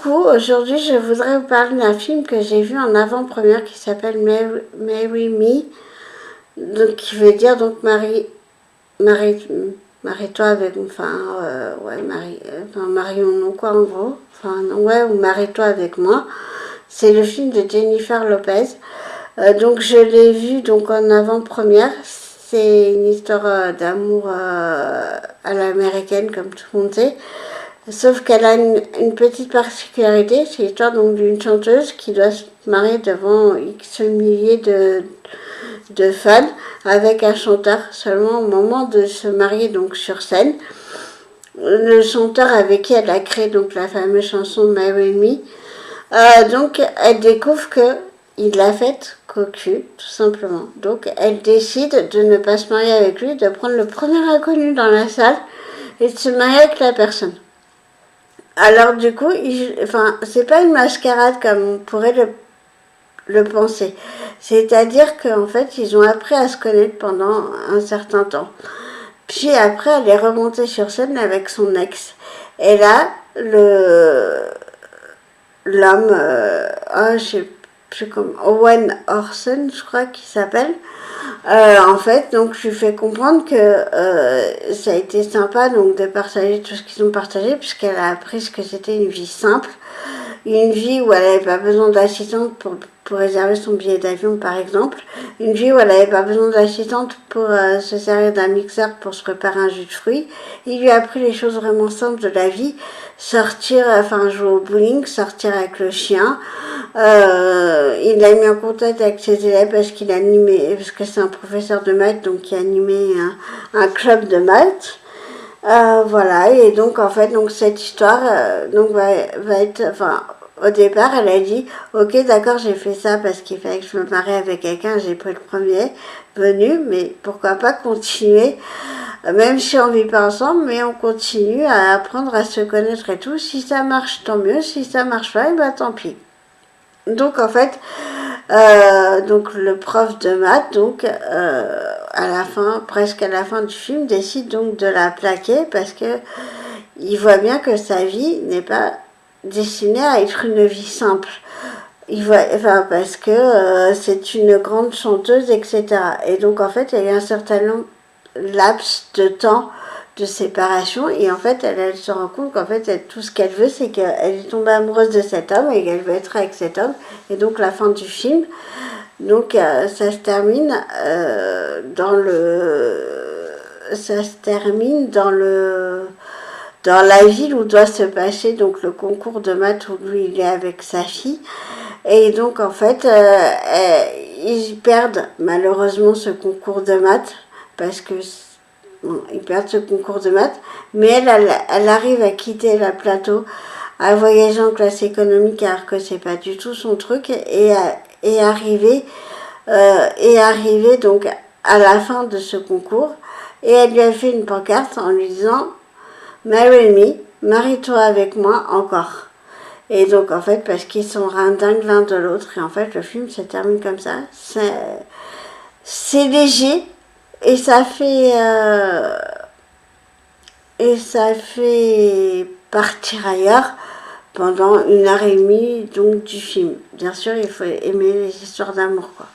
coup, aujourd'hui, je voudrais vous parler d'un film que j'ai vu en avant-première qui s'appelle Marry Me, donc qui veut dire donc marie, marie-toi avec, ouais, marions-nous quoi en gros, enfin ouais, ou marie-toi avec moi. C'est le film de Jennifer Lopez. Donc je l'ai vu donc en avant-première. C'est une histoire d'amour à l'américaine, comme tout le monde sait. Sauf qu'elle a une petite particularité, c'est l'histoire donc d'une chanteuse qui doit se marier devant X milliers de fans avec un chanteur seulement au moment de se marier donc sur scène. Le chanteur avec qui elle a créé donc la fameuse chanson Marry Me. Donc elle découvre que il l'a faite cocu, tout simplement. Donc elle décide de ne pas se marier avec lui, de prendre le premier inconnu dans la salle et de se marier avec la personne. Alors du coup, c'est pas une mascarade comme on pourrait le penser. C'est-à-dire qu'en fait, ils ont appris à se connaître pendant un certain temps. Puis après, elle est remontée sur scène avec son ex. Et là, l'homme, je sais plus comment, Owen Orson, je crois qu'il s'appelle, en fait, donc je lui fais comprendre que ça a été sympa donc de partager tout ce qu'ils ont partagé, puisqu'elle a appris ce que c'était une vie simple, une vie où elle n'avait pas besoin d'assistante pour réserver son billet d'avion par exemple, une vie où elle n'avait pas besoin d'assistante pour se servir d'un mixeur pour se préparer un jus de fruits. Il lui a appris les choses vraiment simples de la vie, sortir, jouer au bowling, sortir avec le chien. Il l'a mis en contact avec ses élèves parce parce que c'est un professeur de maths, donc qui animait un club de maths. Voilà, et donc en fait, donc cette histoire va être, au départ, elle a dit, ok, d'accord, j'ai fait ça parce qu'il fallait que je me marie avec quelqu'un, j'ai pris le premier venu, mais pourquoi pas continuer, même si on vit pas ensemble, mais on continue à apprendre à se connaître et tout. Si ça marche, tant mieux. Si ça marche pas, et bah tant pis. Donc en fait, donc le prof de maths, donc à la fin, presque à la fin du film, décide donc de la plaquer parce que il voit bien que sa vie n'est pas destinée à être une vie simple. Parce que c'est une grande chanteuse, etc. Et donc en fait, il y a eu un certain laps de temps de séparation et en fait elle se rend compte qu'en fait tout ce qu'elle veut c'est qu'elle est tombée amoureuse de cet homme et qu'elle veut être avec cet homme. Et donc la fin du film, donc ça se termine dans la ville où doit se passer donc le concours de maths où lui il est avec sa fille. Et donc en fait ils perdent malheureusement ce concours de maths parce que ils perdent ce concours de maths, mais elle arrive à quitter le plateau, à voyager en classe économique alors que c'est pas du tout son truc, et arriver donc à la fin de ce concours, et elle lui a fait une pancarte en lui disant Marry me, marie-toi avec moi encore. Et donc en fait parce qu'ils sont dingues l'un de l'autre, et en fait le film se termine comme ça. C'est léger. Et ça fait partir ailleurs pendant 1 heure et demie donc du film. Bien sûr, il faut aimer les histoires d'amour, quoi.